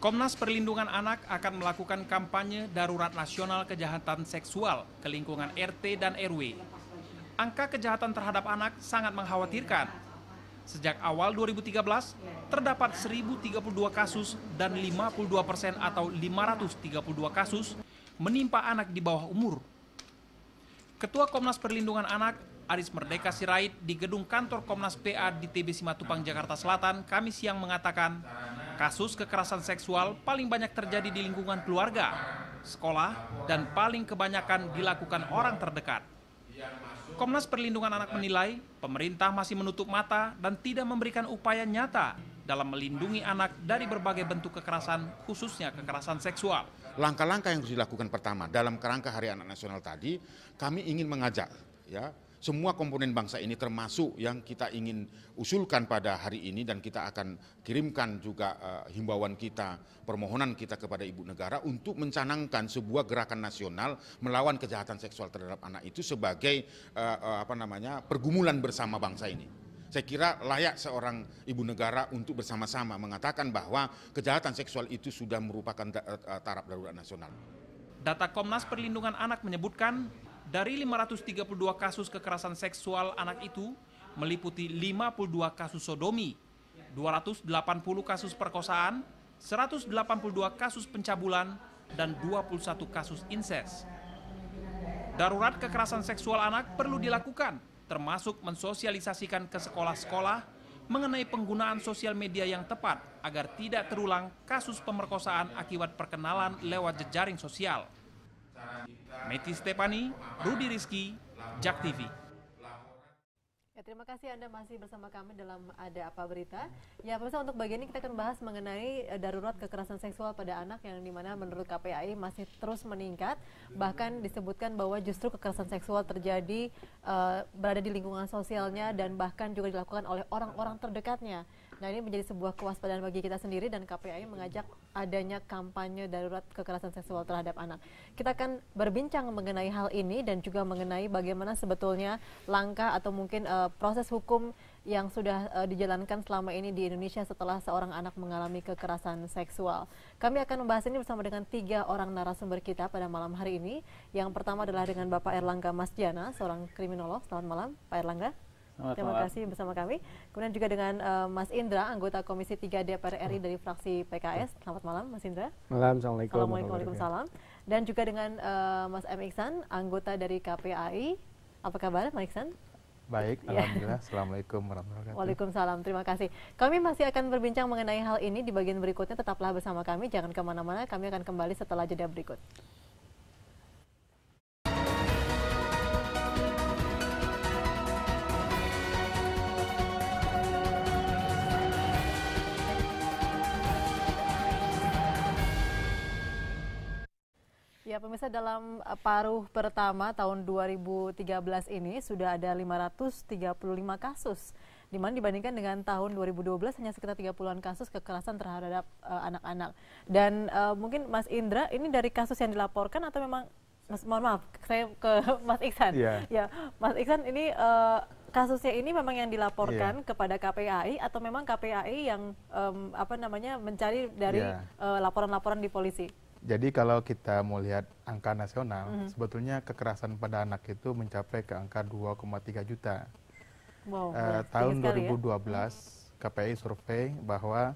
Komnas Perlindungan Anak akan melakukan kampanye darurat nasional kejahatan seksual ke lingkungan RT dan RW. Angka kejahatan terhadap anak sangat mengkhawatirkan. Sejak awal 2013, terdapat 1.032 kasus dan 52% atau 532 kasus menimpa anak di bawah umur. Ketua Komnas Perlindungan Anak, Aris Merdeka Sirait, di gedung kantor Komnas PA di TB Simatupang, Jakarta Selatan, Kamis siang mengatakan, kasus kekerasan seksual paling banyak terjadi di lingkungan keluarga, sekolah, dan paling kebanyakan dilakukan orang terdekat. Komnas Perlindungan Anak menilai pemerintah masih menutup mata dan tidak memberikan upaya nyata dalam melindungi anak dari berbagai bentuk kekerasan, khususnya kekerasan seksual. Langkah-langkah yang harus dilakukan pertama dalam kerangka Hari Anak Nasional tadi, kami ingin mengajak semua komponen bangsa ini, termasuk yang kita ingin usulkan pada hari ini, dan kita akan kirimkan juga himbauan kita, permohonan kita kepada Ibu Negara untuk mencanangkan sebuah gerakan nasional melawan kejahatan seksual terhadap anak itu sebagai pergumulan bersama bangsa ini. Saya kira layak seorang Ibu Negara untuk bersama-sama mengatakan bahwa kejahatan seksual itu sudah merupakan taraf darurat nasional. Data Komnas Perlindungan Anak menyebutkan, dari 532 kasus kekerasan seksual anak itu meliputi 52 kasus sodomi, 280 kasus perkosaan, 182 kasus pencabulan, dan 21 kasus insest. Darurat kekerasan seksual anak perlu dilakukan, termasuk mensosialisasikan ke sekolah-sekolah mengenai penggunaan sosial media yang tepat agar tidak terulang kasus pemerkosaan akibat perkenalan lewat jejaring sosial. Meti Stefani, Rudi Rizky, JAK TV. Ya, terima kasih Anda masih bersama kami dalam Ada Apa Berita. Ya, pemirsa, untuk bagian ini kita akan bahas mengenai darurat kekerasan seksual pada anak yang dimana menurut KPAI masih terus meningkat. Bahkan disebutkan bahwa justru kekerasan seksual terjadi berada di lingkungan sosialnya dan bahkan juga dilakukan oleh orang-orang terdekatnya. Nah, ini menjadi sebuah kewaspadaan bagi kita sendiri dan KPAI mengajak adanya kampanye darurat kekerasan seksual terhadap anak. Kita akan berbincang mengenai hal ini dan juga mengenai bagaimana sebetulnya langkah atau mungkin proses hukum yang sudah dijalankan selama ini di Indonesia setelah seorang anak mengalami kekerasan seksual. Kami akan membahas ini bersama dengan 3 orang narasumber kita pada malam hari ini. Yang pertama adalah dengan Bapak Erlangga Masjana, seorang kriminolog. Selamat malam, Pak Erlangga. Terima kasih bersama kami. Kemudian juga dengan Mas Indra, anggota Komisi 3 DPR RI dari fraksi PKS. Selamat malam, Mas Indra. Malam, Assalamualaikum. Waalaikumsalam. Dan juga dengan Mas M. Iksan, anggota dari KPAI. Apa kabar, Mas Iksan? Baik, alhamdulillah. Assalamualaikum warahmatullahi wabarakatuh. Waalaikumsalam, terima kasih. Kami masih akan berbincang mengenai hal ini di bagian berikutnya. Tetaplah bersama kami, jangan kemana-mana. Kami akan kembali setelah jeda berikut. Ya, pemirsa, dalam paruh pertama tahun 2013 ini sudah ada 535 kasus, di mana dibandingkan dengan tahun 2012 hanya sekitar 30-an kasus kekerasan terhadap anak-anak. Dan mungkin Mas Indra, ini dari kasus yang dilaporkan atau memang, mohon maaf, saya ke Mas Iksan. Ya, Mas Iksan, ini kasusnya ini memang yang dilaporkan kepada KPAI atau memang KPAI yang mencari dari laporan-laporan di polisi? Jadi kalau kita mau lihat angka nasional, sebetulnya kekerasan pada anak itu mencapai ke angka 2,3 juta. Wow, tahun 2012 KPAI survei bahwa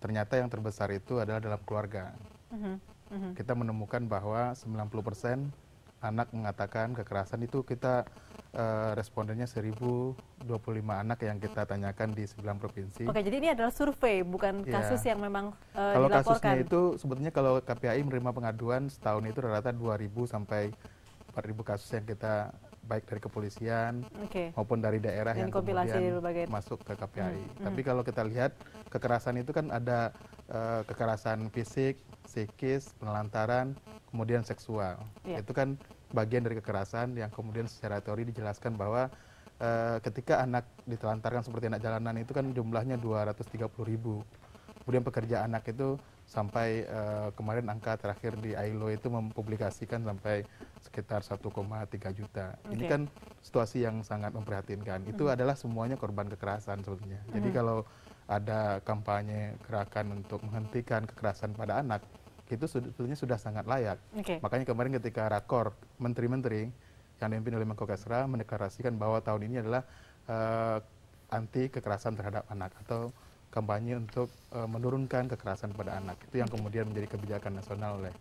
ternyata yang terbesar itu adalah dalam keluarga. Kita menemukan bahwa 90% anak mengatakan kekerasan itu kita respondennya 1025 anak yang kita tanyakan di 9 provinsi. Oke, jadi ini adalah survei, bukan kasus yang memang kalau dilaporkan. Kasusnya itu sebetulnya kalau KPAI menerima pengaduan setahun itu rata-rata 2.000 sampai 4.000 kasus yang kita baik dari kepolisian maupun dari daerah yang kemudian masuk ke KPAI. Tapi kalau kita lihat kekerasan itu kan ada kekerasan fisik, psikis, penelantaran, kemudian seksual. Itu kan bagian dari kekerasan yang kemudian secara teori dijelaskan bahwa ketika anak ditelantarkan seperti anak jalanan itu kan jumlahnya 230.000. Kemudian pekerja anak itu sampai kemarin angka terakhir di ILO itu mempublikasikan sampai sekitar 1,3 juta. Ini kan situasi yang sangat memprihatinkan. Itu adalah semuanya korban kekerasan sebetulnya. Jadi kalau ada kampanye gerakan untuk menghentikan kekerasan pada anak, itu sebetulnya sudah sangat layak. Makanya kemarin ketika rakor menteri-menteri yang dipimpin oleh Menko Kesra mendeklarasikan bahwa tahun ini adalah anti kekerasan terhadap anak atau kampanye untuk menurunkan kekerasan pada anak. Itu yang kemudian menjadi kebijakan nasional oleh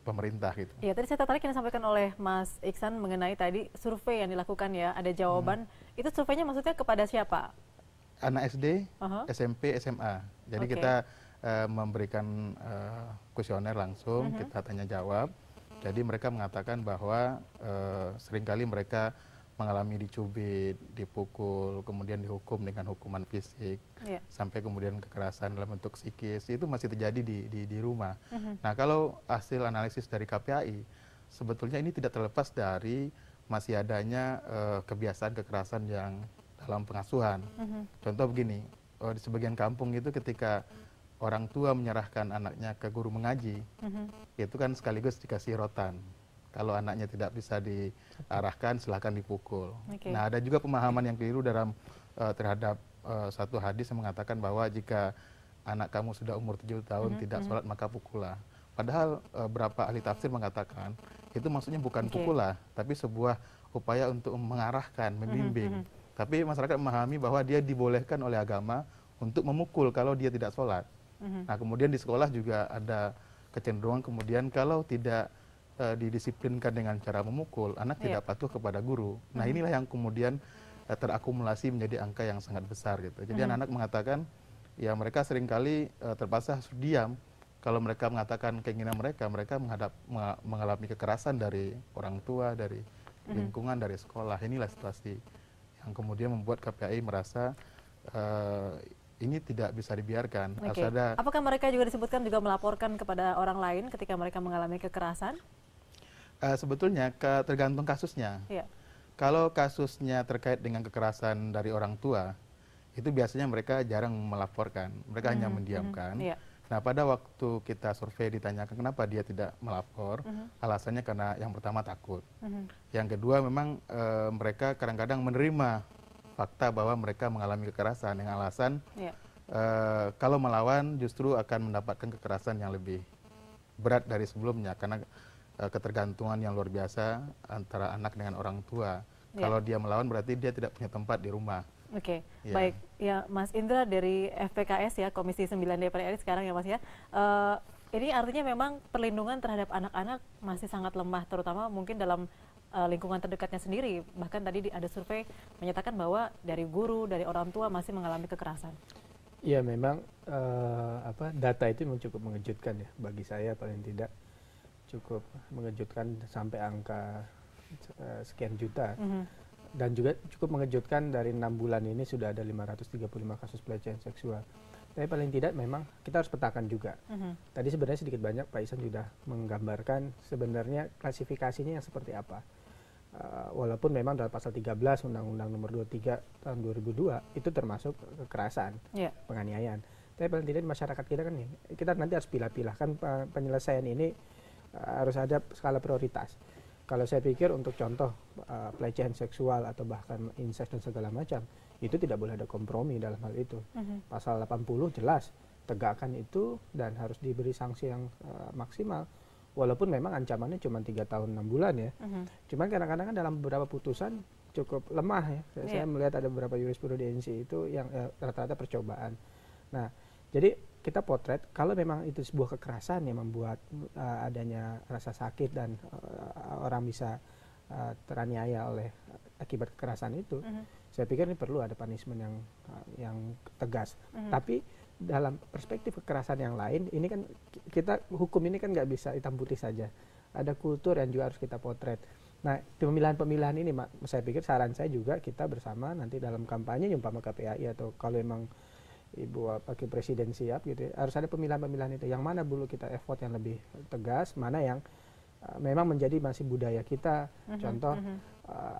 pemerintah gitu. Ya, tadi saya tertarik yang disampaikan oleh Mas Iksan mengenai tadi survei yang dilakukan ya, ada jawaban. Itu surveinya maksudnya kepada siapa? Anak SD, SMP, SMA. Jadi kita memberikan kuesioner langsung, kita tanya jawab. Jadi mereka mengatakan bahwa seringkali mereka mengalami dicubit, dipukul, kemudian dihukum dengan hukuman fisik, sampai kemudian kekerasan dalam bentuk psikis, itu masih terjadi di rumah. Nah, kalau hasil analisis dari KPAI, sebetulnya ini tidak terlepas dari masih adanya kebiasaan kekerasan yang dalam pengasuhan. Contoh begini, di sebagian kampung itu ketika orang tua menyerahkan anaknya ke guru mengaji, itu kan sekaligus dikasih rotan. Kalau anaknya tidak bisa diarahkan, silahkan dipukul. Nah, ada juga pemahaman yang keliru dalam terhadap satu hadis yang mengatakan bahwa jika anak kamu sudah umur 7 tahun tidak sholat maka pukullah. Padahal beberapa ahli tafsir mengatakan itu maksudnya bukan pukullah, tapi sebuah upaya untuk mengarahkan, membimbing. Tapi masyarakat memahami bahwa dia dibolehkan oleh agama untuk memukul kalau dia tidak sholat. Nah, kemudian di sekolah juga ada kecenderungan kemudian kalau tidak didisiplinkan dengan cara memukul, anak tidak patuh kepada guru. Nah, inilah yang kemudian terakumulasi menjadi angka yang sangat besar gitu. Jadi anak-anak mengatakan ya mereka seringkali terpaksa harus diam kalau mereka mengatakan keinginan mereka mengalami kekerasan dari orang tua, dari lingkungan, dari sekolah. Inilah situasi yang kemudian membuat KPAI merasa ini tidak bisa dibiarkan. Apakah mereka juga disebutkan juga melaporkan kepada orang lain ketika mereka mengalami kekerasan? Sebetulnya tergantung kasusnya. Kalau kasusnya terkait dengan kekerasan dari orang tua, itu biasanya mereka jarang melaporkan, mereka hanya mendiamkan. Nah, pada waktu kita survei ditanyakan kenapa dia tidak melapor, alasannya karena yang pertama takut. Yang kedua memang mereka kadang-kadang menerima fakta bahwa mereka mengalami kekerasan dengan alasan kalau melawan justru akan mendapatkan kekerasan yang lebih berat dari sebelumnya karena ketergantungan yang luar biasa antara anak dengan orang tua. Kalau dia melawan berarti dia tidak punya tempat di rumah. Baik. Ya, Mas Indra dari FPKS ya, Komisi 9 DPR RI sekarang ya Mas ya. Ini artinya memang perlindungan terhadap anak-anak masih sangat lemah, terutama mungkin dalam lingkungan terdekatnya sendiri. Bahkan tadi ada survei menyatakan bahwa dari guru, dari orang tua masih mengalami kekerasan. Ya, memang data itu memang cukup mengejutkan ya bagi saya, paling tidak cukup mengejutkan sampai angka sekian juta. Dan juga cukup mengejutkan dari 6 bulan ini sudah ada 535 kasus pelecehan seksual. Tapi paling tidak memang kita harus petakan juga. Tadi sebenarnya sedikit banyak Pak Ihsan sudah menggambarkan sebenarnya klasifikasinya yang seperti apa. Walaupun memang dalam pasal 13 Undang-Undang Nomor 23 tahun 2002 itu termasuk kekerasan, penganiayaan. Tapi paling tidak di masyarakat kita kan nih, kita nanti harus pilah-pilah kan penyelesaian ini harus ada skala prioritas. Kalau saya pikir untuk contoh pelecehan seksual atau bahkan incest dan segala macam, itu tidak boleh ada kompromi dalam hal itu. Pasal 80 jelas tegakkan itu dan harus diberi sanksi yang maksimal. Walaupun memang ancamannya cuma 3 tahun 6 bulan ya. Cuman kadang-kadang kan dalam beberapa putusan cukup lemah ya. Saya melihat ada beberapa jurisprudensi itu yang rata-rata percobaan. Nah, jadi kita potret kalau memang itu sebuah kekerasan yang membuat adanya rasa sakit dan orang bisa teraniaya oleh akibat kekerasan itu, saya pikir ini perlu ada punishment yang tegas. Tapi dalam perspektif kekerasan yang lain, ini kan kita hukum ini kan nggak bisa hitam putih saja. Ada kultur yang juga harus kita potret. Nah, di pemilihan-pemilihan ini, saya pikir saran saya juga kita bersama nanti dalam kampanye umpama KPAI atau kalau memang Ibu Wakil Presiden siap gitu ya, harus ada pemilihan-pemilihan itu. Yang mana dulu kita effort yang lebih tegas, mana yang memang menjadi masih budaya kita. Contoh,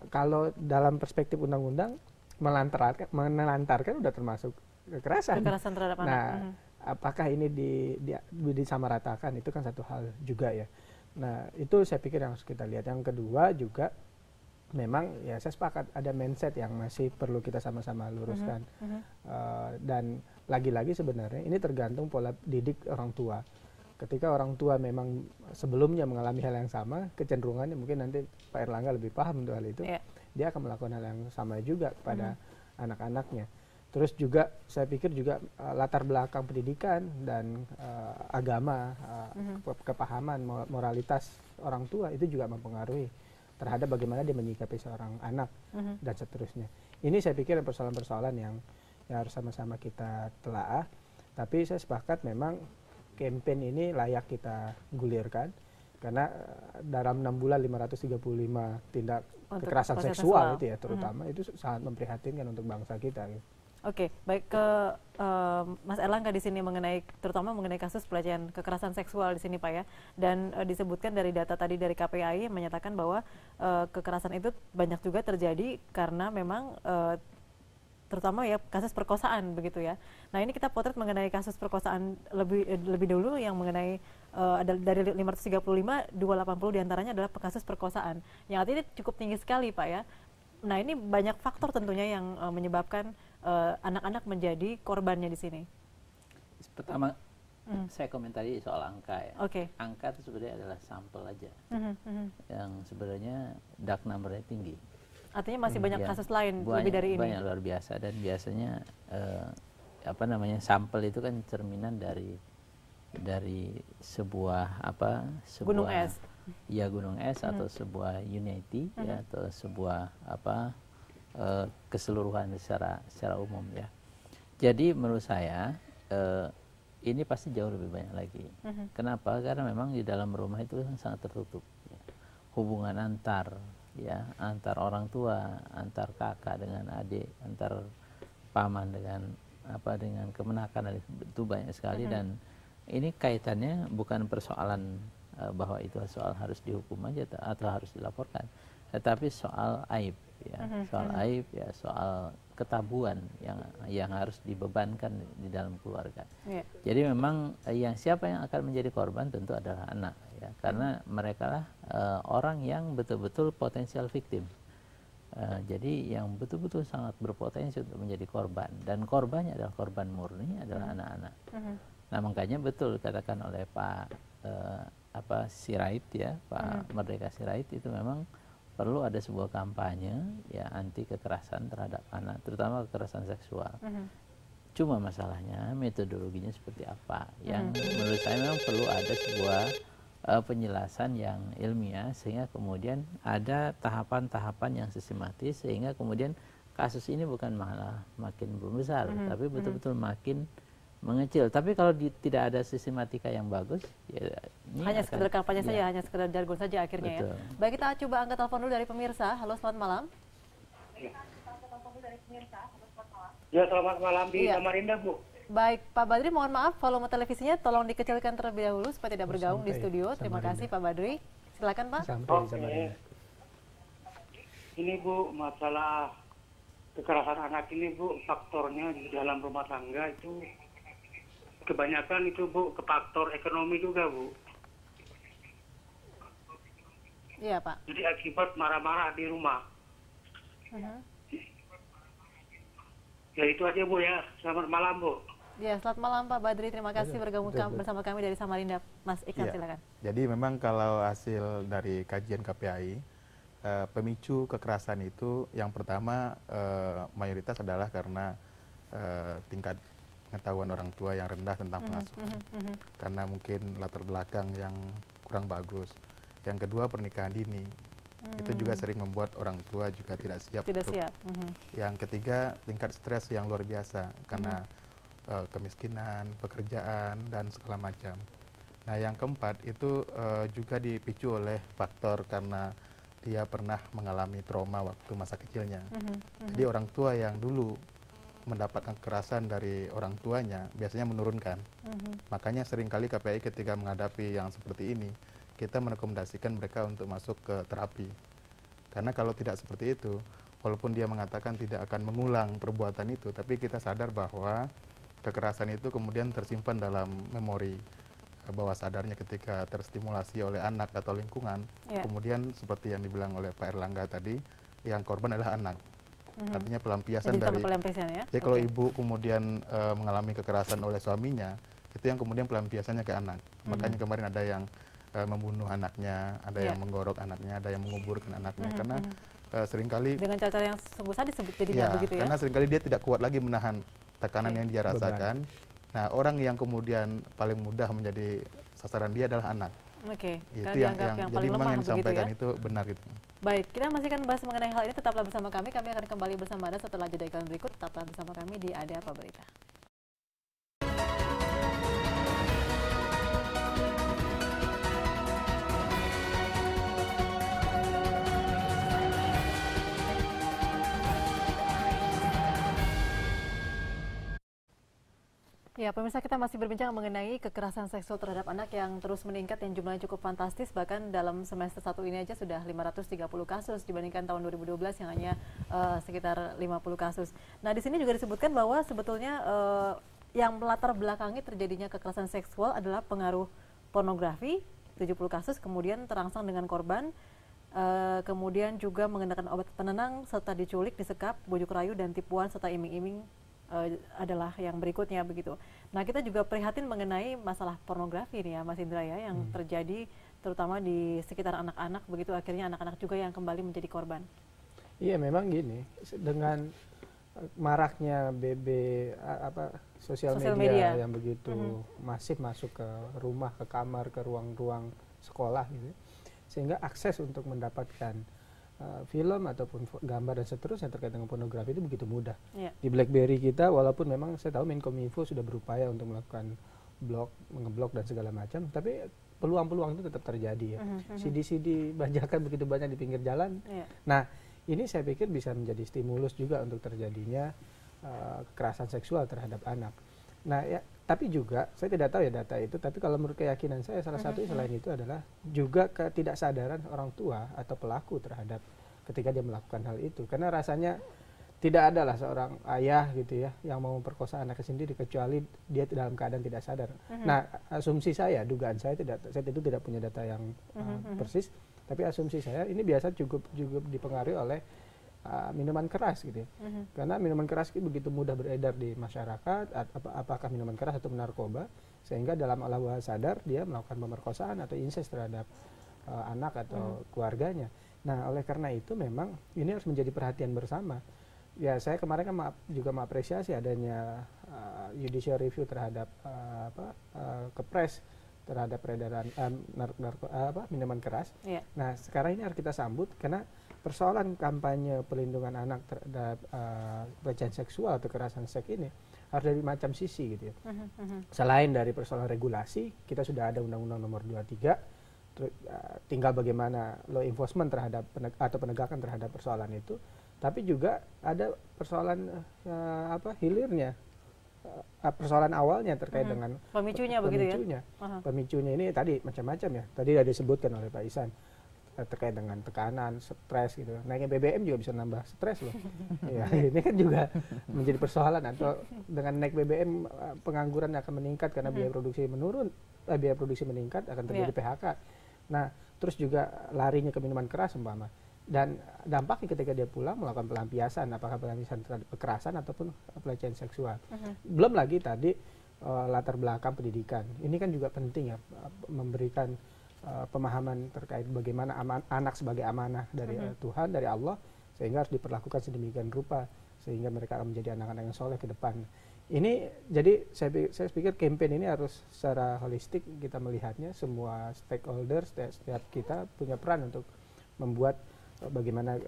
kalau dalam perspektif undang-undang menelantarkan udah termasuk kekerasan terhadap anak. Nah, apakah ini disamaratakan, itu kan satu hal juga ya. Nah, itu saya pikir yang harus kita lihat. Yang kedua juga memang ya saya sepakat ada mindset yang masih perlu kita sama-sama luruskan. Dan lagi-lagi sebenarnya ini tergantung pola didik orang tua. Ketika orang tua memang sebelumnya mengalami hal yang sama, kecenderungannya mungkin nanti Pak Erlangga lebih paham untuk hal itu, dia akan melakukan hal yang sama juga kepada anak-anaknya. Terus juga saya pikir juga latar belakang pendidikan dan agama, kepahaman, moralitas orang tua itu juga mempengaruhi terhadap bagaimana dia menyikapi seorang anak dan seterusnya. Ini saya pikir persoalan-persoalan yang harus sama-sama kita telaah. Tapi saya sepakat memang campaign ini layak kita gulirkan karena dalam 6 bulan 535 tindak kekerasan seksual itu ya terutama itu sangat memprihatinkan untuk bangsa kita. Oke, baik ke Mas Erlangga di sini terutama mengenai kasus pelecehan kekerasan seksual di sini Pak ya. Dan disebutkan dari data tadi dari KPAI menyatakan bahwa kekerasan itu banyak juga terjadi karena memang terutama ya kasus perkosaan begitu ya. Nah ini kita potret mengenai kasus perkosaan lebih dulu yang mengenai dari 535, 280 diantaranya adalah kasus perkosaan. Yang artinya cukup tinggi sekali Pak ya. Nah ini banyak faktor tentunya yang menyebabkan anak-anak menjadi korbannya di sini. Pertama saya komentari soal angka ya. Angka itu sebenarnya adalah sampel aja yang sebenarnya dark number-nya tinggi. Artinya masih banyak kasus lain lebih dari ini. Banyak luar biasa dan biasanya sampel itu kan cerminan dari sebuah gunung es. Ya gunung es atau sebuah unity ya atau sebuah keseluruhan secara umum ya. Jadi menurut saya ini pasti jauh lebih banyak lagi. Kenapa? Karena memang di dalam rumah itu sangat tertutup. Ya. Hubungan antar orang tua, antar kakak dengan adik, antar paman dengan kemenakan itu banyak sekali dan ini kaitannya bukan persoalan bahwa itu soal harus dihukum aja atau harus dilaporkan, tetapi soal aib ya, soal aib ya, soal ketabuhan yang harus dibebankan di dalam keluarga. Jadi memang siapa yang akan menjadi korban tentu adalah anak ya, karena mereka lah orang yang betul-betul potensial victim. Jadi yang betul-betul sangat berpotensi untuk menjadi korban dan korbannya adalah korban murni adalah anak-anak. Nah makanya betul katakan oleh Pak Sirait ya, Pak Merdeka Sirait itu memang perlu ada sebuah kampanye ya anti kekerasan terhadap anak, terutama kekerasan seksual. Cuma masalahnya metodologinya seperti apa? Yang menurut saya memang perlu ada sebuah penjelasan yang ilmiah sehingga kemudian ada tahapan-tahapan yang sistematis sehingga kemudian kasus ini bukan malah makin membesar, tapi betul-betul makin mengecil. Tapi kalau tidak ada sistematika yang bagus, ya hanya sekedar kampanye saja, hanya sekedar jargon saja akhirnya. Betul. Ya. Baik, kita coba angkat telepon dulu dari pemirsa. Halo, selamat malam. Ya, selamat malam di Samarinda, Bu. Baik, Pak Badri, mohon maaf volume televisinya tolong dikecilkan terlebih dahulu supaya tidak bergaung di studio. Terima kasih Pak Badri. Silakan Pak. Ini Bu, masalah kekerasan anak ini Bu, faktornya di dalam rumah tangga itu kebanyakan itu Bu ke faktor ekonomi juga Bu. Iya Pak. Jadi akibat marah-marah di rumah. Ya itu aja Bu ya. Selamat malam Bu. Ya, selamat malam Pak Badri. Terima kasih bergabung bersama kami dari Samarinda. Mas Iksan silakan. Jadi memang kalau hasil dari kajian KPAI, pemicu kekerasan itu yang pertama mayoritas adalah karena tingkat pengetahuan orang tua yang rendah tentang pengasuhan. Karena mungkin latar belakang yang kurang bagus. Yang kedua pernikahan dini. Itu juga sering membuat orang tua juga tidak siap. Yang ketiga tingkat stres yang luar biasa karena kemiskinan, pekerjaan dan segala macam. Nah yang keempat itu juga dipicu oleh faktor karena dia pernah mengalami trauma waktu masa kecilnya. Jadi orang tua yang dulu mendapatkan kekerasan dari orang tuanya biasanya menurunkan. Makanya seringkali KPAI ketika menghadapi yang seperti ini, kita merekomendasikan mereka untuk masuk ke terapi. Karena kalau tidak seperti itu, walaupun dia mengatakan tidak akan mengulang perbuatan itu, tapi kita sadar bahwa kekerasan itu kemudian tersimpan dalam memori bawah sadarnya ketika terstimulasi oleh anak atau lingkungan, kemudian seperti yang dibilang oleh Pak Erlangga tadi, yang korban adalah anak. Artinya pelampiasan dari, jadi kalau ibu kemudian mengalami kekerasan oleh suaminya, itu yang kemudian pelampiasannya ke anak. Makanya kemarin ada yang membunuh anaknya, ada yang menggorok anaknya, ada yang menguburkan anaknya, karena seringkali dengan cara yang sungguh sadis jadinya begitu ya. Karena seringkali dia tidak kuat lagi menahan tekanan yang dia rasakan. Nah, orang yang kemudian paling mudah menjadi sasaran dia adalah anak. Itu yang jadi memang yang disampaikan itu benar gitu. Baik, kita masih akan bahas mengenai hal ini, tetaplah bersama kami. Kami akan kembali bersama Anda setelah jeda iklan berikut. Tetaplah bersama kami di Ada Apa Berita. Ya, pemirsa, kita masih berbincang mengenai kekerasan seksual terhadap anak yang terus meningkat, yang jumlahnya cukup fantastis. Bahkan dalam semester 1 ini aja sudah 530 kasus dibandingkan tahun 2012 yang hanya sekitar 50 kasus. Nah, di sini juga disebutkan bahwa sebetulnya yang melatar belakangi terjadinya kekerasan seksual adalah pengaruh pornografi, 70 kasus, kemudian terangsang dengan korban, kemudian juga menggunakan obat penenang, serta diculik, disekap, bujuk rayu, dan tipuan, serta iming-iming adalah yang berikutnya begitu. Nah, kita juga prihatin mengenai masalah pornografi nih ya Mas Indra ya, yang terjadi terutama di sekitar anak-anak begitu, akhirnya anak-anak juga yang kembali menjadi korban. Iya, memang gini, dengan maraknya sosial media yang begitu masif masuk ke rumah, ke kamar, ke ruang-ruang sekolah gitu, sehingga akses untuk mendapatkan film ataupun gambar dan seterusnya terkait dengan pornografi itu begitu mudah. Di BlackBerry kita, walaupun memang saya tahu Menkominfo sudah berupaya untuk melakukan ngeblok dan segala macam, tapi peluang-peluang itu tetap terjadi ya. CD-CD bajakan begitu banyak di pinggir jalan. Nah, ini saya pikir bisa menjadi stimulus juga untuk terjadinya kekerasan seksual terhadap anak. Nah, ya, tapi juga saya tidak tahu ya data itu, tapi kalau menurut keyakinan saya salah satu selain itu adalah juga ketidaksadaran orang tua atau pelaku terhadap ketika dia melakukan hal itu. Karena rasanya tidak ada lah seorang ayah gitu ya yang mau memperkosa anaknya sendiri kecuali dia dalam keadaan tidak sadar. Nah, asumsi saya, dugaan saya itu tidak punya data yang persis, tapi asumsi saya ini biasa cukup dipengaruhi oleh minuman keras gitu ya. Karena minuman keras itu begitu mudah beredar di masyarakat, apakah minuman keras atau narkoba, sehingga dalam alam bawah sadar dia melakukan pemerkosaan atau incest terhadap anak atau keluarganya. Nah, oleh karena itu memang ini harus menjadi perhatian bersama. Ya, saya kemarin kan juga mengapresiasi adanya judicial review terhadap Kepres terhadap peredaran minuman keras. Nah, sekarang ini harus kita sambut karena persoalan kampanye pelindungan anak terhadap pelecehan seksual atau kekerasan seks ini harus dari macam sisi gitu ya. Selain dari persoalan regulasi, kita sudah ada Undang-Undang Nomor 23, tinggal bagaimana law enforcement terhadap atau penegakan terhadap persoalan itu, tapi juga ada persoalan hilirnya, persoalan awalnya terkait dengan pemicunya begitu ya. Pemicunya ini tadi macam-macam ya. Tadi sudah disebutkan oleh Pak Ihsan terkait dengan tekanan, stres gitu. Naiknya BBM juga bisa nambah stres loh. Ya, ini kan juga menjadi persoalan. Atau dengan naik BBM pengangguran akan meningkat karena biaya produksi menurun, biaya produksi meningkat akan terjadi PHK. Nah, terus juga larinya ke minuman keras umpama. Dan dampaknya ketika dia pulang melakukan pelampiasan, apakah pelampiasan terhadap kekerasan ataupun pelecehan seksual. Belum lagi tadi latar belakang pendidikan. Ini kan juga penting ya, memberikan pemahaman terkait bagaimana anak sebagai amanah dari Tuhan, dari Allah, sehingga harus diperlakukan sedemikian rupa sehingga mereka akan menjadi anak-anak yang soleh ke depan. Ini jadi saya pikir campaign ini harus secara holistik kita melihatnya, semua stakeholder, setiap kita punya peran untuk membuat bagaimana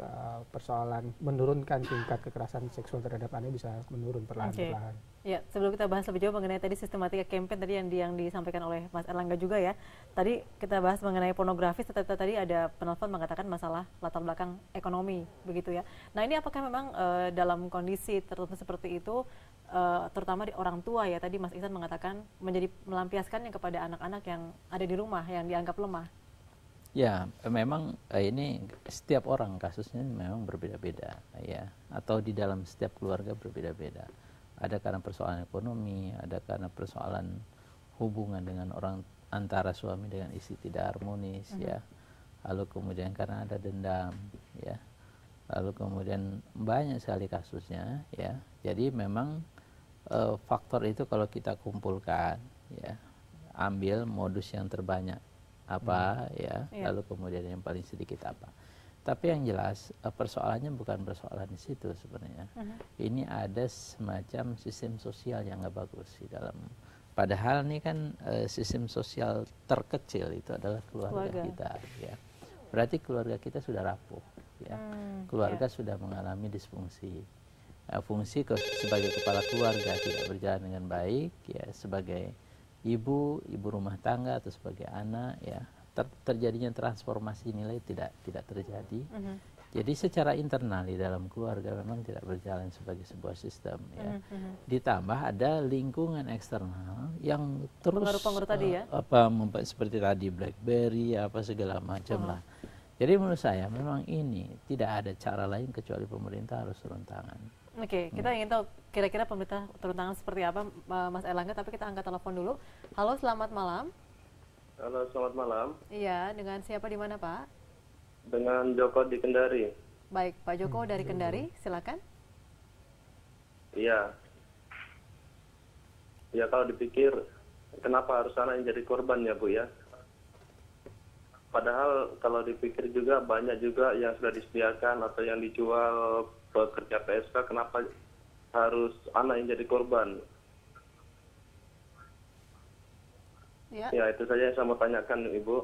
persoalan menurunkan tingkat kekerasan seksual terhadap anak bisa menurun perlahan-perlahan. Ya, sebelum kita bahas lebih jauh mengenai tadi sistematika campaign tadi yang disampaikan oleh Mas Erlangga juga ya. Tadi kita bahas mengenai pornografi, tadi ada penelpon mengatakan masalah latar belakang ekonomi begitu ya. Nah, ini apakah memang dalam kondisi tertentu seperti itu, terutama di orang tua ya, tadi Mas Ihsan mengatakan menjadi melampiaskannya kepada anak-anak yang ada di rumah yang dianggap lemah? Ya, memang ini setiap orang kasusnya memang berbeda-beda ya, atau di dalam setiap keluarga berbeda-beda. Ada karena persoalan ekonomi, ada karena persoalan hubungan dengan orang antara suami dengan istri tidak harmonis, ya. Lalu kemudian karena ada dendam, ya. Lalu kemudian banyak sekali kasusnya, ya. Jadi memang faktor itu kalau kita kumpulkan, ya, ambil modus yang terbanyak apa, ya, lalu kemudian yang paling sedikit apa. Tapi yang jelas persoalannya bukan persoalan di situ sebenarnya. Ini ada semacam sistem sosial yang nggak bagus di dalam. Padahal ini kan sistem sosial terkecil itu adalah keluarga kita, ya. Berarti keluarga kita sudah rapuh, ya. Keluarga sudah mengalami disfungsi. Fungsi sebagai kepala keluarga tidak berjalan dengan baik, ya, sebagai ibu rumah tangga atau sebagai anak, ya, terjadinya transformasi nilai tidak terjadi. Jadi secara internal di dalam keluarga memang tidak berjalan sebagai sebuah sistem, ya. Ditambah ada lingkungan eksternal yang terus pengaruh tadi, ya? Seperti tadi BlackBerry apa segala macam lah. Jadi menurut saya memang ini tidak ada cara lain kecuali pemerintah harus turun tangan. Oke, kita ingin tahu kira-kira pemerintah turun tangan seperti apa, Mas Erlangga, tapi kita angkat telepon dulu. Halo, selamat malam. Halo, selamat malam. Iya, dengan siapa di mana, Pak? Dengan Joko di Kendari. Baik, Pak Joko dari Kendari, silakan. Iya. Ya, kalau dipikir, kenapa harus anak yang jadi korban ya, Bu, ya? Padahal kalau dipikir juga banyak juga yang sudah disediakan atau yang dijual pekerja PSK, kenapa harus anak yang jadi korban? Ya, itu saja yang saya mau tanyakan, Ibu.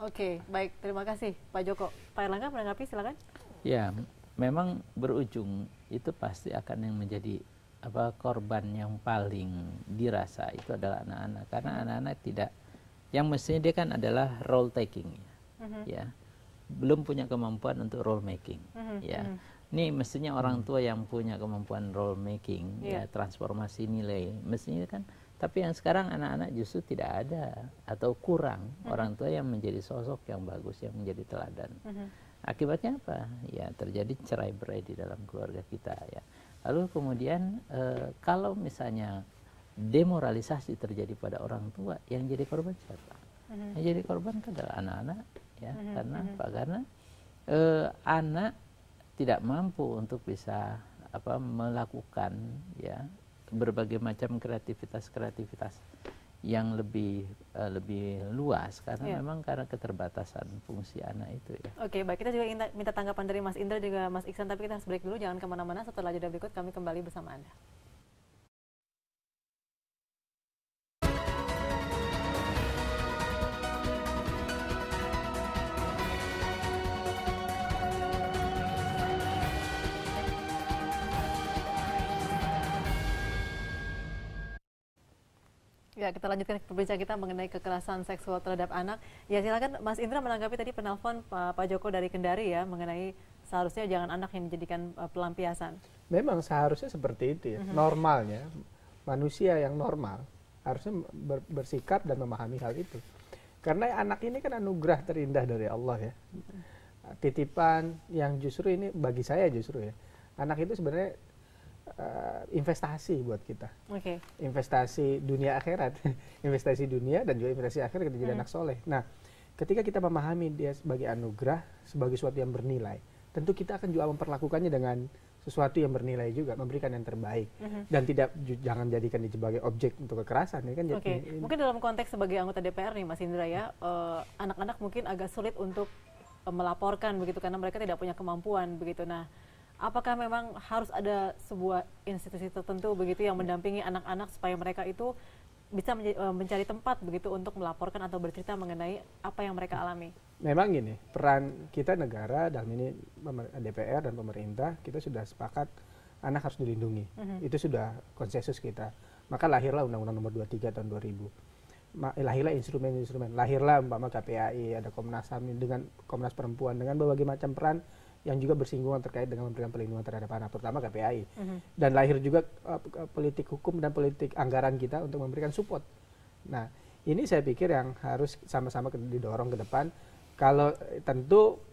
Oke, baik. Terima kasih, Pak Joko. Pak Erlangga menanggapi, silakan. Ya, memang berujung itu pasti akan yang menjadi korban yang paling dirasa itu adalah anak-anak. Karena anak-anak tidak, yang mestinya dia kan adalah role taking, ya, belum punya kemampuan untuk role making, ya. Ini mestinya orang tua yang punya kemampuan role making, ya, transformasi nilai, mestinya kan. Tapi yang sekarang anak-anak justru tidak ada atau kurang orang tua yang menjadi sosok yang bagus, yang menjadi teladan. Akibatnya apa? Ya terjadi cerai-berai di dalam keluarga kita, ya. Lalu kemudian kalau misalnya demoralisasi terjadi pada orang tua, yang jadi korban siapa? Yang jadi korban adalah anak-anak, ya. Karena apa? Karena anak tidak mampu untuk bisa melakukan, ya, berbagai macam kreativitas yang lebih luas karena memang karena keterbatasan fungsi anak itu, ya. Oke, baik, kita juga ingin minta tanggapan dari Mas Indra juga Mas Iksan, tapi kita harus break dulu, jangan kemana-mana. Setelah jeda berikut kami kembali bersama Anda. Ya, kita lanjutkan perbincangan kita mengenai kekerasan seksual terhadap anak. Ya, silakan Mas Indra menanggapi tadi penelpon Pak Joko dari Kendari, ya, mengenai seharusnya jangan anak yang dijadikan pelampiasan. Memang seharusnya seperti itu, ya. Normalnya manusia yang normal harusnya bersikap dan memahami hal itu. Karena anak ini kan anugerah terindah dari Allah, ya. Titipan yang justru ini bagi saya justru, ya. Anak itu sebenarnya investasi buat kita, investasi dunia akhirat, investasi dunia dan juga investasi akhirat kita jadi anak soleh. Nah, ketika kita memahami dia sebagai anugerah, sebagai sesuatu yang bernilai, tentu kita akan juga memperlakukannya dengan sesuatu yang bernilai juga, memberikan yang terbaik, dan jangan jadikan dia sebagai objek untuk kekerasan. Ya kan? Mungkin dalam konteks sebagai anggota DPR nih, Mas Indra, ya, anak-anak mungkin agak sulit untuk melaporkan begitu karena mereka tidak punya kemampuan begitu. Nah, apakah memang harus ada sebuah institusi tertentu begitu yang mendampingi anak-anak supaya mereka itu bisa mencari tempat begitu untuk melaporkan atau bercerita mengenai apa yang mereka alami? Memang gini, peran kita negara dalam ini DPR dan pemerintah, kita sudah sepakat anak harus dilindungi. Itu sudah konsensus kita. Maka lahirlah Undang-Undang Nomor 23 tahun 2000. Lahirlah instrumen-instrumen. Lahirlah umpama KPAI, ada Komnas HAM dengan Komnas Perempuan dengan berbagai macam peran yang juga bersinggungan terkait dengan memberikan perlindungan terhadap anak, terutama KPAI. Dan lahir juga politik hukum dan politik anggaran kita untuk memberikan support. Nah, ini saya pikir yang harus sama-sama didorong ke depan. Kalau tentu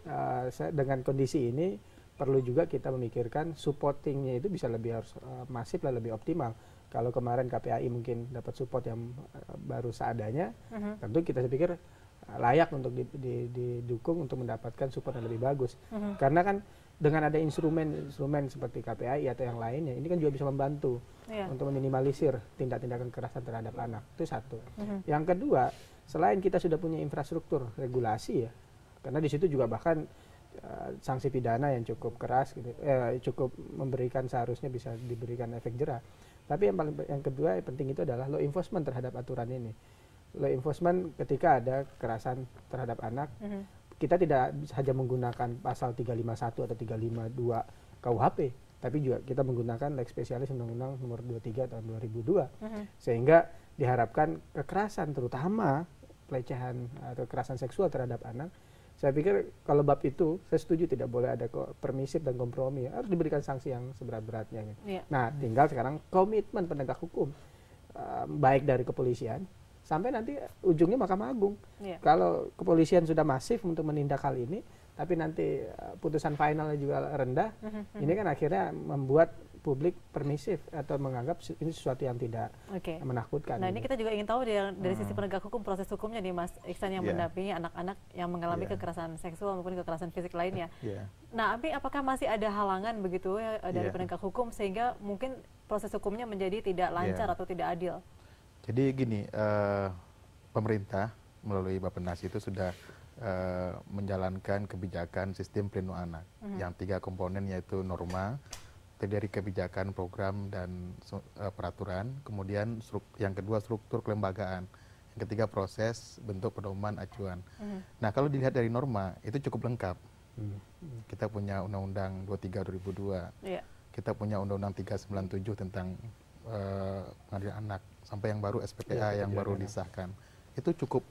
dengan kondisi ini perlu juga kita memikirkan supportingnya itu bisa lebih harus masif dan lebih optimal. Kalau kemarin KPAI mungkin dapat support yang baru seadanya, tentu kita pikir layak untuk didukung untuk mendapatkan support yang lebih bagus. Karena kan dengan ada instrumen seperti KPAI atau yang lainnya, ini kan juga bisa membantu untuk meminimalisir tindak-tindakan kekerasan terhadap anak. Itu satu. Yang kedua, selain kita sudah punya infrastruktur regulasi ya, karena di situ juga bahkan sanksi pidana yang cukup keras, gitu, cukup memberikan, seharusnya bisa diberikan efek jera. Tapi yang kedua yang penting itu adalah law enforcement terhadap aturan ini. Law enforcement ketika ada kekerasan terhadap anak, kita tidak saja menggunakan pasal 351 atau 352 KUHP, tapi juga kita menggunakan lex spesialis Undang-Undang Nomor 23 tahun 2002, sehingga diharapkan kekerasan, terutama pelecehan atau kekerasan seksual terhadap anak, saya pikir kalau bab itu saya setuju tidak boleh ada permisif dan kompromi, harus diberikan sanksi yang seberat-beratnya. Nah, tinggal sekarang komitmen penegak hukum, baik dari kepolisian sampai nanti ujungnya Mahkamah Agung. Kalau kepolisian sudah masif untuk menindak hal ini, tapi nanti putusan finalnya juga rendah, ini kan akhirnya membuat publik permisif atau menganggap ini sesuatu yang tidak menakutkan. Nah, ini kita juga ingin tahu dari sisi penegak hukum, proses hukumnya nih Mas Iksan yang mendampingi anak-anak yang mengalami kekerasan seksual maupun kekerasan fisik lainnya. Nah, tapi apakah masih ada halangan begitu ya dari penegak hukum sehingga mungkin proses hukumnya menjadi tidak lancar atau tidak adil? Jadi gini, pemerintah melalui Bappenas itu sudah menjalankan kebijakan sistem pelindungan anak yang 3 komponen, yaitu norma, dari kebijakan, program, dan peraturan, kemudian yang kedua struktur kelembagaan, yang ketiga proses bentuk pedoman acuan. Nah, kalau dilihat dari norma itu cukup lengkap. Kita punya Undang-Undang 23 2002, kita punya Undang-Undang 397 tentang pengadilan anak, sampai yang baru SPPA yang baru disahkan. Itu cukup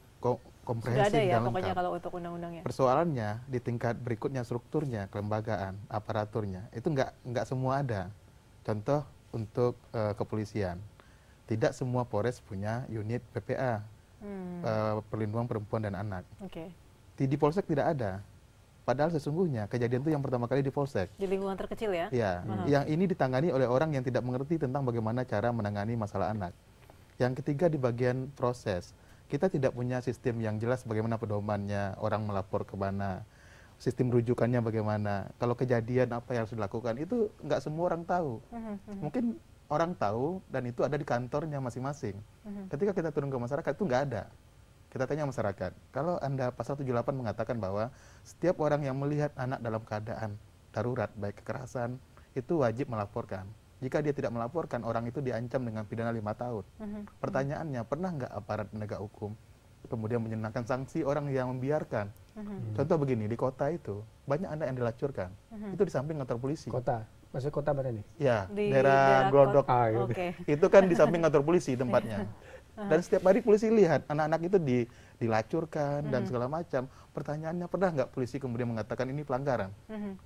komprehensif dan lengkap. Pokoknya kalau untuk undang-undangnya. Persoalannya di tingkat berikutnya, strukturnya, kelembagaan, aparaturnya, itu nggak semua ada. Contoh untuk kepolisian, tidak semua Polres punya unit PPA, perlindungan perempuan dan anak. Di Polsek tidak ada. Padahal sesungguhnya kejadian itu yang pertama kali di Polsek. Di lingkungan terkecil ya? Iya. Yang ini ditangani oleh orang yang tidak mengerti tentang bagaimana cara menangani masalah anak. Yang ketiga di bagian proses. Kita tidak punya sistem yang jelas bagaimana pedomannya, orang melapor ke mana, sistem rujukannya bagaimana. Kalau kejadian apa yang harus dilakukan, itu nggak semua orang tahu. Mungkin orang tahu dan itu ada di kantornya masing-masing. Ketika kita turun ke masyarakat itu nggak ada. Kita tanya masyarakat, kalau Anda pasal 78 mengatakan bahwa setiap orang yang melihat anak dalam keadaan darurat, baik kekerasan, itu wajib melaporkan. Jika dia tidak melaporkan, orang itu diancam dengan pidana 5 tahun. Pertanyaannya, pernah nggak aparat penegak hukum kemudian menyenangkan sanksi orang yang membiarkan? Contoh begini, di kota itu banyak anak yang dilacurkan. Itu di samping kantor polisi. Kota? Maksudnya kota mana nih? Ya, daerah Glodok. Itu kan di samping kantor polisi tempatnya. Dan setiap hari polisi lihat anak-anak itu dilacurkan dan segala macam. Pertanyaannya, pernah nggak polisi kemudian mengatakan ini pelanggaran?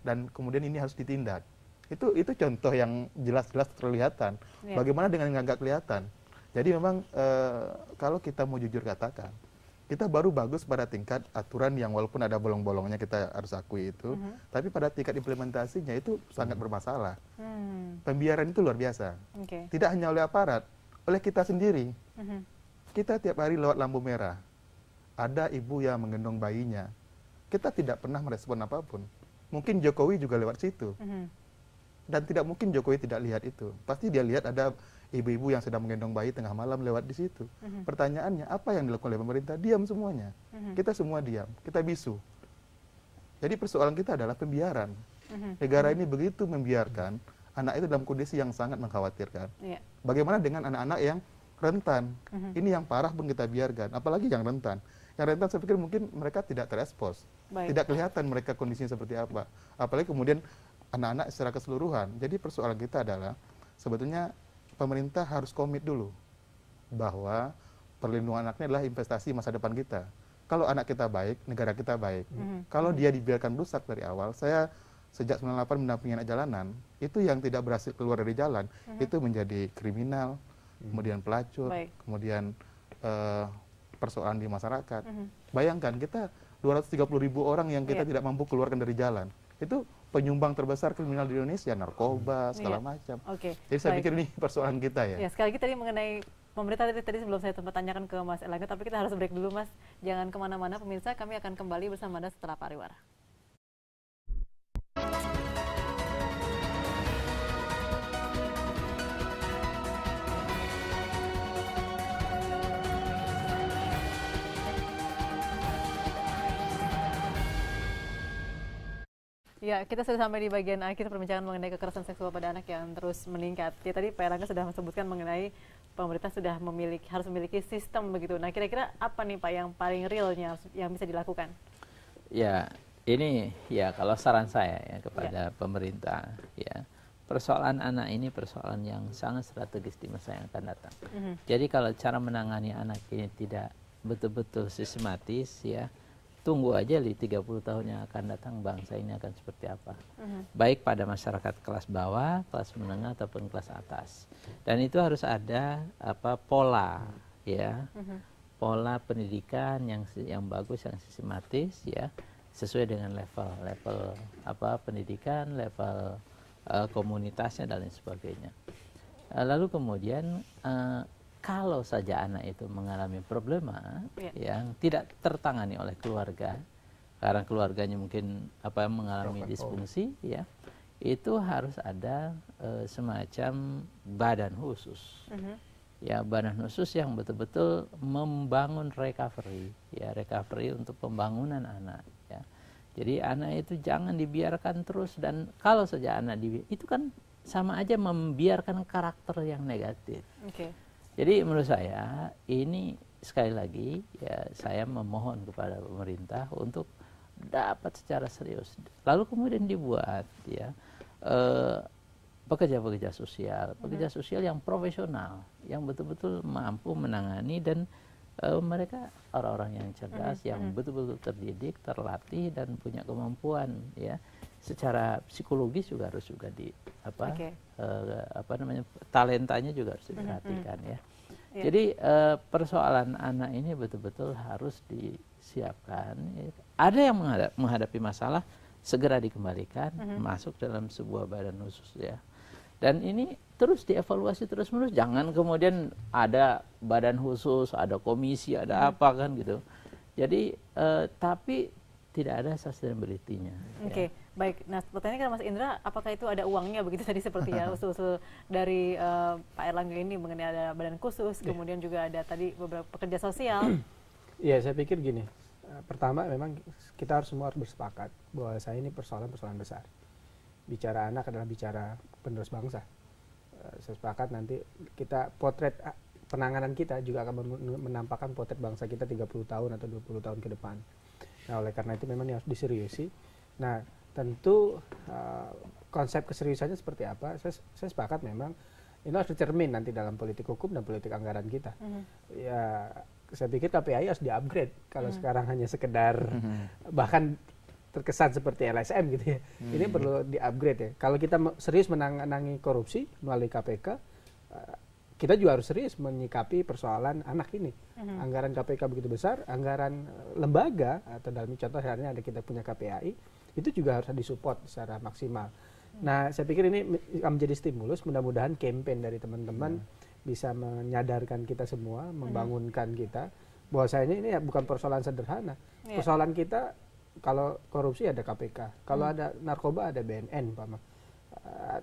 Dan kemudian ini harus ditindak? Itu contoh yang jelas-jelas terlihatan. Bagaimana dengan yang nggak kelihatan? Jadi memang kalau kita mau jujur katakan, kita baru bagus pada tingkat aturan yang walaupun ada bolong-bolongnya, kita harus akui itu, tapi pada tingkat implementasinya itu sangat bermasalah. Pembiaran itu luar biasa. Tidak hanya oleh aparat, oleh kita sendiri. Kita tiap hari lewat lampu merah, ada ibu yang menggendong bayinya, kita tidak pernah merespon apapun. Mungkin Jokowi juga lewat situ. Dan tidak mungkin Jokowi tidak lihat itu. Pasti dia lihat ada ibu-ibu yang sedang menggendong bayi tengah malam lewat di situ. Pertanyaannya, apa yang dilakukan oleh pemerintah? Diam semuanya. Kita semua diam, kita bisu. Jadi persoalan kita adalah pembiaran. Negara ini begitu membiarkan anak itu dalam kondisi yang sangat mengkhawatirkan. Bagaimana dengan anak-anak yang rentan? Ini yang parah pun kita biarkan, apalagi yang rentan. Yang rentan saya pikir mungkin mereka tidak terekspos. Tidak kelihatan mereka kondisinya seperti apa. Apalagi kemudian anak-anak secara keseluruhan. Jadi persoalan kita adalah sebetulnya pemerintah harus komit dulu bahwa perlindungan anaknya adalah investasi masa depan kita. Kalau anak kita baik, negara kita baik. Kalau dia dibiarkan rusak dari awal, saya sejak 98 mendampingi anak jalanan, itu yang tidak berhasil keluar dari jalan, itu menjadi kriminal, kemudian pelacur, kemudian persoalan di masyarakat. Bayangkan kita 230.000 orang yang kita tidak mampu keluarkan dari jalan. Itu penyumbang terbesar kriminal di Indonesia, narkoba, segala macam. Jadi saya pikir ini persoalan kita ya. Ya, sekali lagi tadi mengenai pemerintah tadi sebelum saya sempat tanyakan ke Mas Erlangga, tapi kita harus break dulu Mas. Jangan kemana-mana pemirsa, kami akan kembali bersama Anda setelah pariwara. Ya, kita sudah sampai di bagian akhir perbincangan mengenai kekerasan seksual pada anak yang terus meningkat. Ya, tadi Pak Erlangga sudah sebutkan mengenai pemerintah sudah harus memiliki sistem begitu. Nah, kira-kira apa nih Pak yang paling realnya yang bisa dilakukan? Ya, ini ya kalau saran saya ya kepada pemerintah ya, persoalan anak ini persoalan yang sangat strategis di masa yang akan datang. Jadi kalau cara menangani anak ini tidak betul-betul sistematis ya, tunggu aja di 30 tahun yang akan datang bangsa ini akan seperti apa. Baik pada masyarakat kelas bawah, kelas menengah ataupun kelas atas. Dan itu harus ada pola ya. Pola pendidikan yang bagus, yang sistematis ya, sesuai dengan level pendidikan, level komunitasnya dan lain sebagainya. Lalu kemudian kalau saja anak itu mengalami problema yang tidak tertangani oleh keluarga, karena keluarganya mungkin mengalami disfungsi, ya, itu harus ada semacam badan khusus, ya, badan khusus yang betul-betul membangun recovery, ya, recovery untuk pembangunan anak, ya. Jadi anak itu jangan dibiarkan terus, dan kalau saja anak itu kan sama aja membiarkan karakter yang negatif. Jadi menurut saya ini sekali lagi ya saya memohon kepada pemerintah untuk dapat secara serius. Lalu kemudian dibuat ya pekerja-pekerja sosial yang profesional, yang betul-betul mampu menangani, dan mereka orang-orang yang cerdas, yang betul-betul terdidik, terlatih dan punya kemampuan ya. Secara psikologis juga harus talentanya juga harus diperhatikan ya. Jadi persoalan anak ini betul-betul harus disiapkan. Ada yang menghadapi masalah segera dikembalikan masuk dalam sebuah badan khusus ya. Dan ini terus dievaluasi terus-menerus. Jangan kemudian ada badan khusus, ada komisi, ada apa kan gitu. Jadi tapi tidak ada sustainability-nya. Ya. Baik. Nah, pertanyaannya kan Mas Indra, apakah itu ada uangnya begitu tadi seperti ya usul-usul dari Pak Erlangga ini mengenai ada badan khusus, kemudian juga ada tadi beberapa pekerja sosial. Ya, saya pikir gini. Pertama memang kita semua harus bersepakat bahwa saya ini persoalan besar. Bicara anak adalah bicara penerus bangsa. Saya sepakat nanti kita potret penanganan kita juga akan menampakkan potret bangsa kita 30 tahun atau 20 tahun ke depan. Nah, oleh karena itu memang harus diseriusi. Nah, tentu konsep keseriusannya seperti apa? Saya sepakat memang ini harus dicermin nanti dalam politik hukum dan politik anggaran kita. Ya, saya pikir KPAI harus di-upgrade. Kalau sekarang hanya sekedar bahkan terkesan seperti LSM gitu ya. Ini perlu di-upgrade ya. Kalau kita serius menangani korupsi melalui KPK, kita juga harus serius menyikapi persoalan anak ini. Anggaran KPK begitu besar, anggaran lembaga atau dalam contoh halnya ada kita punya KPAI, itu juga harus disupport secara maksimal. Nah, saya pikir ini akan menjadi stimulus, mudah-mudahan campaign dari teman-teman bisa menyadarkan kita semua, membangunkan kita, bahwasanya ini ya bukan persoalan sederhana. Persoalan kita, kalau korupsi ada KPK, kalau ada narkoba ada BNN,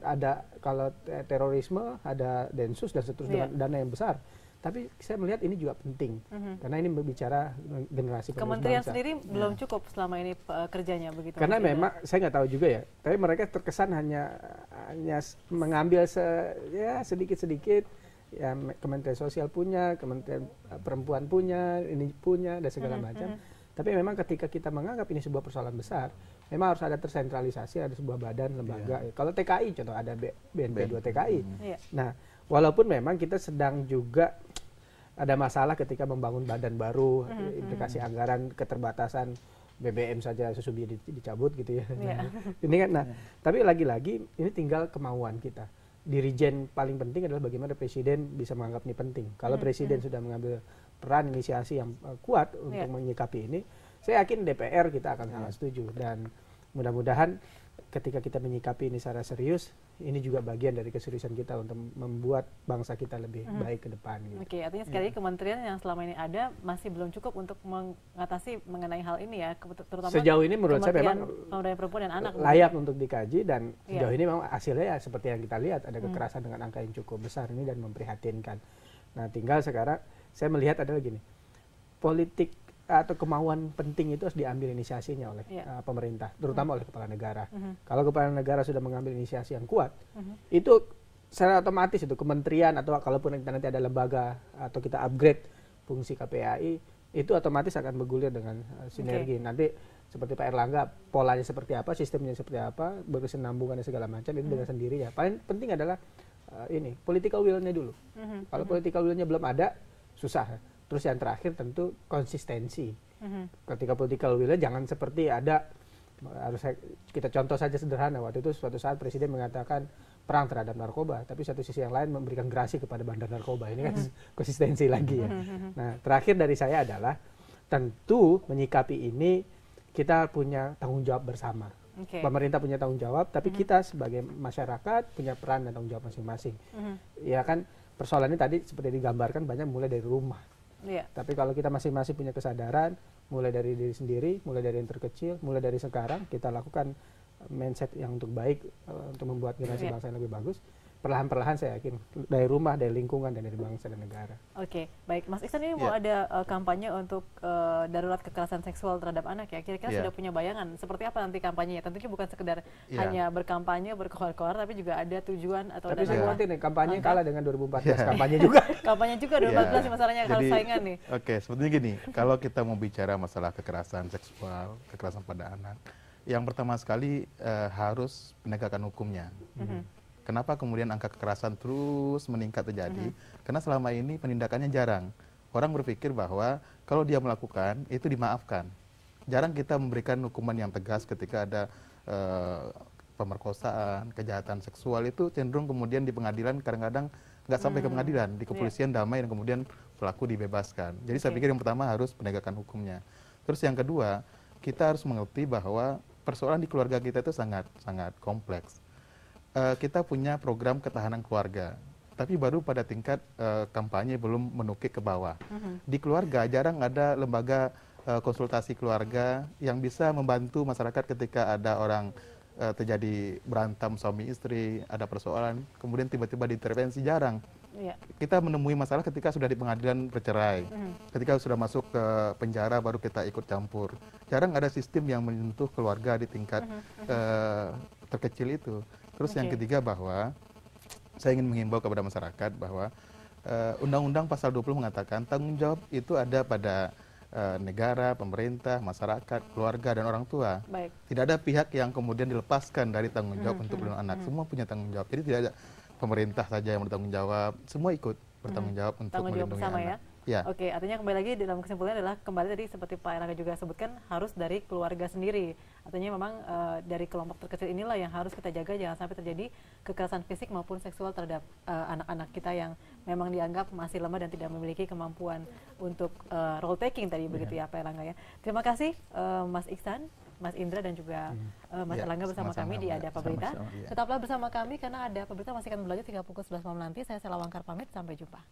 ada kalau terorisme ada Densus dan seterusnya dengan dana yang besar. Tapi saya melihat ini juga penting karena ini berbicara generasi penerus Kementerian bangsa. sendiri belum cukup selama ini kerjanya begitu. Karena memang saya nggak tahu juga ya. Tapi mereka terkesan hanya mengambil sedikit-sedikit. Ya, Kementerian Sosial punya, Kementerian Perempuan punya, ini punya dan segala macam. Tapi memang ketika kita menganggap ini sebuah persoalan besar, memang harus ada tersentralisasi, ada sebuah badan, lembaga. Kalau TKI contoh ada BNP 2 TKI. Nah, walaupun memang kita sedang juga ada masalah ketika membangun badan baru, implikasi anggaran, keterbatasan BBM saja sesubia dicabut gitu ya. Ini kan, tapi lagi-lagi ini tinggal kemauan kita. Dirijen paling penting adalah bagaimana presiden bisa menganggap ini penting. Kalau presiden sudah mengambil peran inisiasi yang kuat untuk menyikapi ini, saya yakin DPR kita akan sangat setuju, dan mudah-mudahan ketika kita menyikapi ini secara serius, ini juga bagian dari keseriusan kita untuk membuat bangsa kita lebih baik ke depan. Gitu. Oke, artinya sekali kementerian yang selama ini ada masih belum cukup untuk mengatasi mengenai hal ini ya, terutama sejauh ini menurut saya memang pemberdayaan perempuan dan anak layak untuk dikaji, dan sejauh ini memang hasilnya ya seperti yang kita lihat, ada kekerasan dengan angka yang cukup besar ini dan memprihatinkan. Nah, tinggal sekarang saya melihat adalah gini, politik atau kemauan penting itu harus diambil inisiasinya oleh pemerintah, terutama oleh kepala negara. Kalau kepala negara sudah mengambil inisiasi yang kuat, itu secara otomatis itu kementerian atau kalaupun nanti ada lembaga atau kita upgrade fungsi KPAI, itu otomatis akan bergulir dengan sinergi. Nanti seperti Pak Erlangga, polanya seperti apa, sistemnya seperti apa, berkesinambungan dan segala macam, itu dengan sendirinya. Paling penting adalah ini, political will-nya dulu. Kalau political will-nya belum ada, susah. Terus yang terakhir tentu konsistensi. Ketika political will jangan seperti ada, kita contoh saja sederhana, waktu itu suatu saat Presiden mengatakan perang terhadap narkoba, tapi satu sisi yang lain memberikan gerasi kepada bandar narkoba. Ini kan konsistensi lagi ya. Nah, terakhir dari saya adalah tentu menyikapi ini kita punya tanggung jawab bersama. Pemerintah punya tanggung jawab, tapi kita sebagai masyarakat punya peran dan tanggung jawab masing-masing. Ya kan, persoalannya tadi seperti digambarkan banyak mulai dari rumah. Tapi kalau kita masing-masing punya kesadaran, mulai dari diri sendiri, mulai dari yang terkecil, mulai dari sekarang kita lakukan mindset yang untuk baik, untuk membuat generasi bangsa yang lebih bagus. Perlahan-perlahan saya yakin dari rumah, dari lingkungan, dan dari bangsa dan negara. Oke, baik. Mas Iksan ini mau ada kampanye untuk darurat kekerasan seksual terhadap anak ya. Kira-kira sudah punya bayangan seperti apa nanti kampanyenya? Tentunya bukan sekedar hanya berkampanye, berkoar-koar, tapi juga ada tujuan atau tapi saya khawatir nih, kampanye kalah dengan 2014. Kampanye juga. Kampanye juga 2014 masalahnya harus saingan nih. Oke, sebetulnya gini, kalau kita mau bicara masalah kekerasan seksual, kekerasan pada anak, yang pertama sekali harus penegakan hukumnya. Kenapa kemudian angka kekerasan terus meningkat terjadi? Karena selama ini penindakannya jarang. Orang berpikir bahwa kalau dia melakukan, itu dimaafkan. Jarang kita memberikan hukuman yang tegas ketika ada pemerkosaan, kejahatan seksual, itu cenderung kemudian di pengadilan kadang-kadang nggak sampai ke pengadilan, di kepolisian damai dan kemudian pelaku dibebaskan. Jadi saya pikir yang pertama harus penegakan hukumnya. Terus yang kedua, kita harus mengerti bahwa persoalan di keluarga kita itu sangat kompleks. Kita punya program ketahanan keluarga, tapi baru pada tingkat kampanye, belum menukik ke bawah. Di keluarga jarang ada lembaga konsultasi keluarga yang bisa membantu masyarakat ketika ada orang terjadi berantem suami istri, ada persoalan, kemudian tiba-tiba diintervensi, jarang. Kita menemui masalah ketika sudah di pengadilan bercerai, ketika sudah masuk ke penjara baru kita ikut campur. Jarang ada sistem yang menyentuh keluarga di tingkat terkecil itu. Terus yang ketiga, bahwa saya ingin menghimbau kepada masyarakat bahwa Undang-Undang Pasal 20 mengatakan tanggung jawab itu ada pada negara, pemerintah, masyarakat, keluarga, dan orang tua. Tidak ada pihak yang kemudian dilepaskan dari tanggung jawab untuk melindungi anak. Semua punya tanggung jawab. Jadi tidak ada pemerintah saja yang bertanggung jawab. Semua ikut bertanggung jawab untuk melindungi anak. Oke, artinya kembali lagi dalam kesimpulannya adalah kembali tadi seperti Pak Erlangga juga sebutkan harus dari keluarga sendiri. Artinya memang dari kelompok terkecil inilah yang harus kita jaga, jangan sampai terjadi kekerasan fisik maupun seksual terhadap anak-anak kita yang memang dianggap masih lemah dan tidak memiliki kemampuan untuk role taking tadi begitu ya Pak Erlangga ya. Terima kasih Mas Iksan, Mas Indra, dan juga Mas Erlangga bersama kami di Ada Apa Berita. Tetaplah bersama kami karena Ada Apa Berita masih akan berlanjut hingga pukul 11 malam nanti. Saya Sela Wangkar pamit, sampai jumpa.